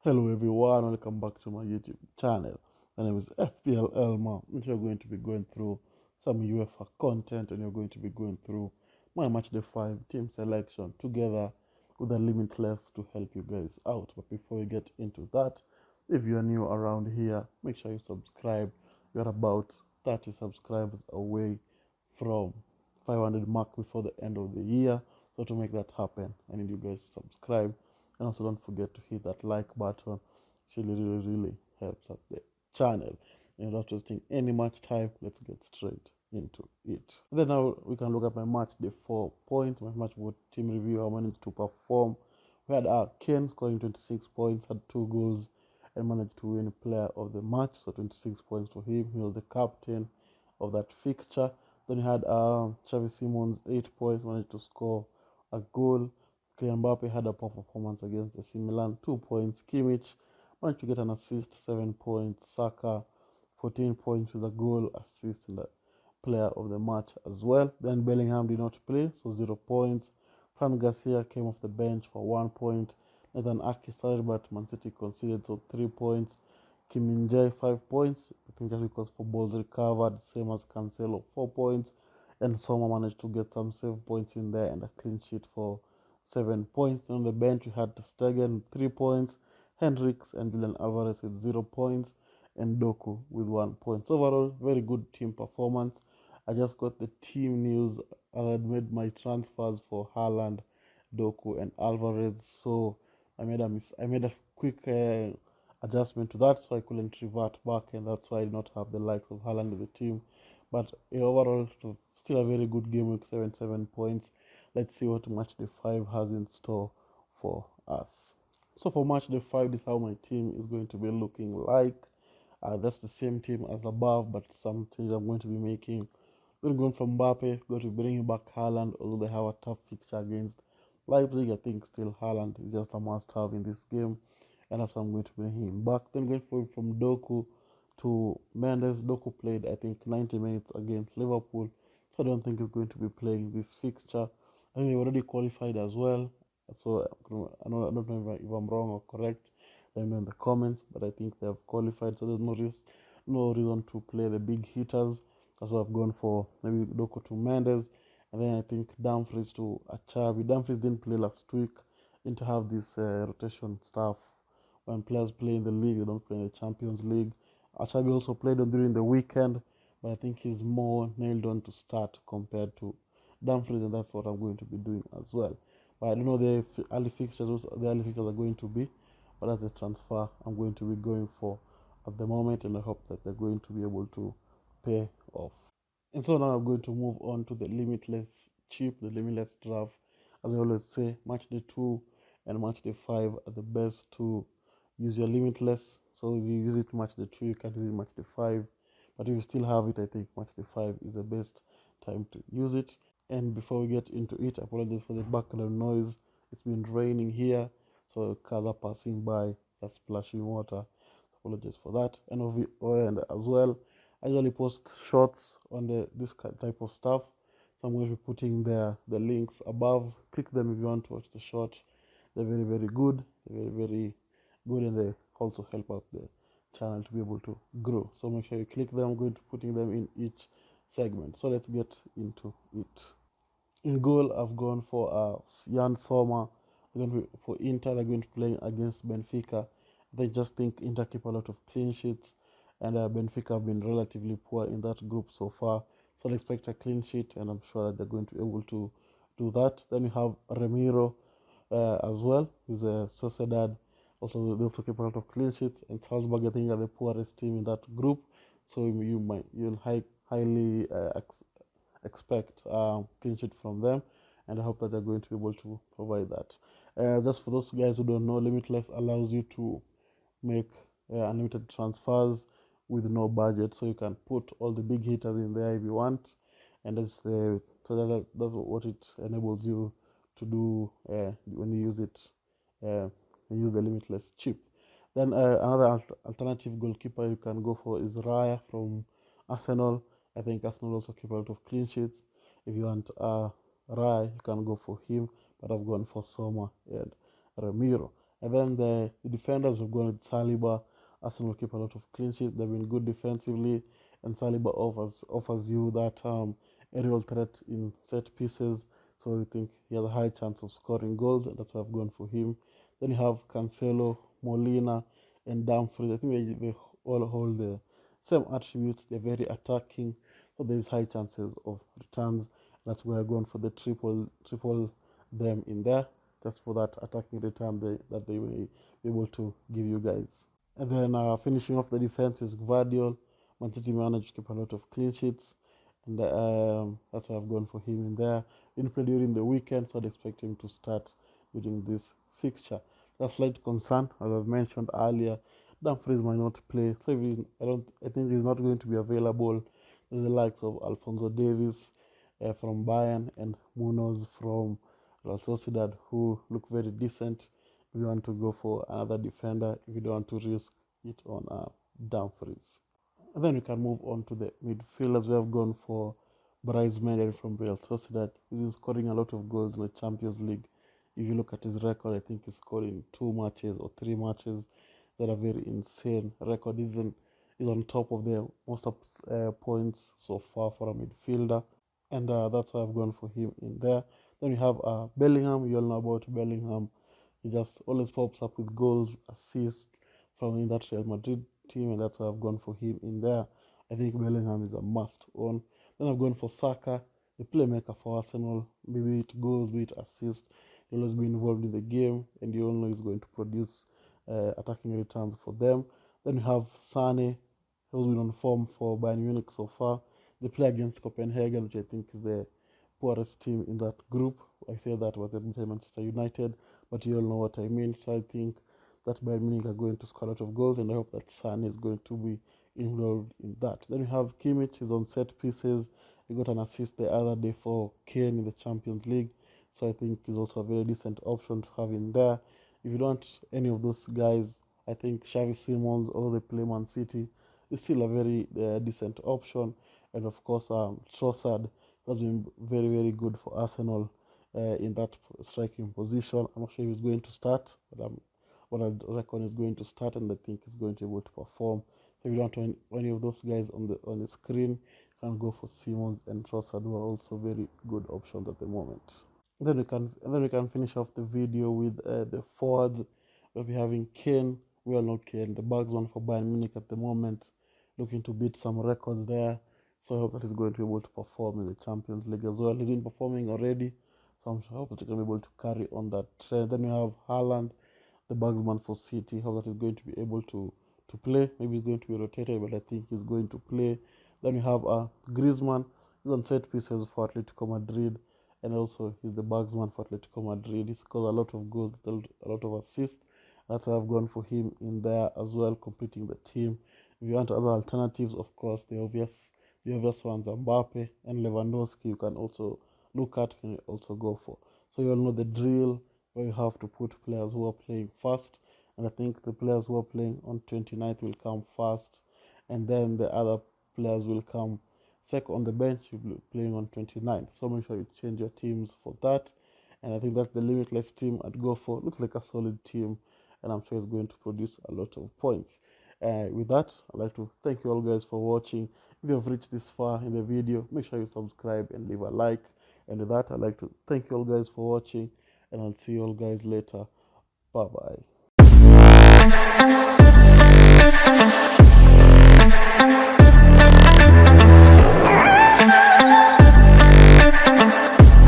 Hello everyone, welcome back to my YouTube channel. My name is FPLElmer, and you're going to be going through some Uefa content, and you're going to be going through my Matchday 5 team selection together with the Limitless to help you guys out. But before we get into that, if you're new around here, make sure you subscribe. We're about 30 subscribers away from 500 mark before the end of the year. So to make that happen, I need you guys to subscribe, and also don't forget to hit that like button. It really helps out the channel. And without wasting any much time, let's get straight into it. And then now we can look at my match day 4 points, my match board team review, how I managed to perform. We had Ken scoring 26 points, had 2 goals, and managed to win player of the match. So 26 points for him. He was the captain of that fixture. Then we had Xavi Simons, 8 points, managed to score a goal. Kylian Mbappe had a poor performance against AC Milan, 2 points. Kimmich managed to get an assist, 7 points. Saka, 14 points with a goal, assist, and the player of the match as well. Then Bellingham did not play, so 0 points. Fran Garcia came off the bench for 1 point. Nathan Ake started, but Man City conceded, so 3 points. Kim Min-jae, 5 points. I think just because for balls recovered, same as Cancelo, 4 points. And Soma managed to get some save points in there and a clean sheet for 7 points. On the bench, we had Stegen 3 points, Hendricks and Julian Alvarez with 0 points, and Doku with 1 point. So overall, very good team performance. I just got the team news. I had made my transfers for Haaland, Doku, and Alvarez. So I made a quick adjustment to that, so I couldn't revert back, and that's why I did not have the likes of Haaland in the team. But overall, still a very good game week, 7 points. Let's see what match day 5 has in store for us. So for match day 5, this is how my team is going to be looking like. That's the same team as above, but some changes I'm going to be making. We're going from Mbappe, going to be bringing back Haaland, although they have a tough fixture against Leipzig. I think still Haaland is just a must-have in this game, and that's why I'm going to bring him back. Then going from Doku to Mendes. Doku played, I think, 90 minutes against Liverpool, so I don't think he's going to be playing this fixture. I think they already qualified as well, so I don't know if I'm wrong or correct. Let me know in the comments, but I think they have qualified, so there's no reason to play the big hitters. That's why I've gone for maybe Doku to Mendes, and then I think Dumfries to Achabi. Dumfries didn't play last week. Didn't have this rotation stuff. When players play in the league, they don't play in the Champions League. Achabi also played on during the weekend, but I think he's more nailed on to start compared to Dumfries, and that's what I'm going to be doing as well. But I don't know the early fixtures are going to be, but that's the transfer I'm going to be going for at the moment, and I hope that they're going to be able to pay off. And so now I'm going to move on to the Limitless chip, the Limitless draft. As I always say, match day 2 and match day 5 are the best to use your Limitless. So if you use it match day 2, you can't use it match day 5. But if you still have it, I think match day 5 is the best time to use it. And before we get into it, I apologize for the background noise. It's been raining here, so cars are passing by, just splashing water. Apologize for that. And as well, I usually post shorts on this type of stuff. So I'm going to be putting the links above. Click them if you want to watch the short. They're very good. They're very good, and they also help out the channel to be able to grow. So make sure you click them. I'm going to putting them in each segment. So let's get into it. In goal, I've gone for Jan Sommer. For Inter. They're going to play against Benfica. They just think Inter keep a lot of clean sheets, and Benfica have been relatively poor in that group so far. So I expect a clean sheet, and I'm sure that they're going to be able to do that. Then you have Ramiro as well, who's a Sociedad. Also, they also keep a lot of clean sheets, and Salzburg, I think, are the poorest team in that group. So you'll highly expect clean sheet from them, and I hope that they're going to be able to provide that. Just for those guys who don't know, Limitless allows you to make unlimited transfers with no budget, so you can put all the big hitters in there if you want, and that's what it enables you to do when you use it, use the Limitless chip. Then another alternative goalkeeper you can go for is Raya from Arsenal. I think Arsenal also keep a lot of clean sheets. If you want Raya, you can go for him, but I've gone for Soma and Ramiro. And then the defenders have gone with Saliba. Arsenal keep a lot of clean sheets. They've been good defensively, and Saliba offers you that aerial threat in set pieces. So I think he has a high chance of scoring goals, and that's why I've gone for him. Then you have Cancelo, Molina, and Dumfries. I think they all hold the same attributes. They're very attacking, so there's high chances of returns. That's why I'm going for the triple them in there, just for that attacking return that they may be able to give you guys. And then finishing off the defense is Gvardiol. Man City managed to keep a lot of clean sheets, and that's why I've gone for him in there. Didn't play during the weekend, so I'd expect him to start during this fixture. That's slight concern, as I've mentioned earlier. Dumfries might not play, so I think he's not going to be available. The likes of Alphonso Davies from Bayern and Munoz from Real Sociedad, who look very decent. If you want to go for another defender, if you don't want to risk it on Dumfries. And then we can move on to the midfielders. We have gone for Bryce Mendy from Real Sociedad. He's been scoring a lot of goals in the Champions League. If you look at his record, I think he's scored in 2 matches or 3 matches. That are very insane. Record is on top of the most points so far for a midfielder, and that's why I've gone for him in there. Then we have Bellingham. You all know about Bellingham. He just always pops up with goals, assists from in that Real Madrid team, and that's why I've gone for him in there. I think Bellingham is a must-own. Then I've gone for Saka, the playmaker for Arsenal. Maybe it goals, be it assists. He'll always be involved in the game, and you all know he's going to produce attacking returns for them. Then we have Sane, who's been on form for Bayern Munich so far. They play against Copenhagen, which I think is the poorest team in that group. I say that with Manchester United, but you all know what I mean. So I think that Bayern Munich are going to score a lot of goals, and I hope that Sane is going to be involved in that. Then we have Kimmich, he's on set pieces. He got an assist the other day for Kane in the Champions League, so I think he's also a very decent option to have in there. If you don't any of those guys, I think Xavi Simons, although they play Man City, is still a very decent option. And of course, Trossard has been very, very good for Arsenal in that striking position. I'm not sure if he's going to start, but I reckon he's going to start, and I think he's going to be able to perform. So if you don't want any of those guys on the screen, you can go for Simons and Trossard, who are also very good options at the moment. Then we can finish off the video with the forwards. We'll be having Kane. We all know Kane, the bagsman for Bayern Munich at the moment, looking to beat some records there. So I hope that he's going to be able to perform in the Champions League as well. He's been performing already, so I hope that he's going to be able to carry on that trend. Then we have Haaland, the bagsman for City. Hope that he's going to be able to play. Maybe he's going to be rotated, but I think he's going to play. Then we have Griezmann. He's on set pieces for Atletico Madrid, and also he's the bagsman for Atletico Madrid. He scores a lot of goals, a lot of assists. That's why I've gone for him in there as well, completing the team. If you want other alternatives, of course, the obvious ones are Mbappe and Lewandowski. You can also look at and also go for. So you all know the drill, where you have to put players who are playing first, and I think the players who are playing on 29th will come first, and then the other players will come second on the bench. You'll be playing on 29th. So make sure you change your teams for that. And I think that's the Limitless team I'd go for. Looks like a solid team, and I'm sure it's going to produce a lot of points. With that, I'd like to thank you all guys for watching. If you have reached this far in the video, make sure you subscribe and leave a like. And with that, I'd like to thank you all guys for watching, and I'll see you all guys later. Bye bye.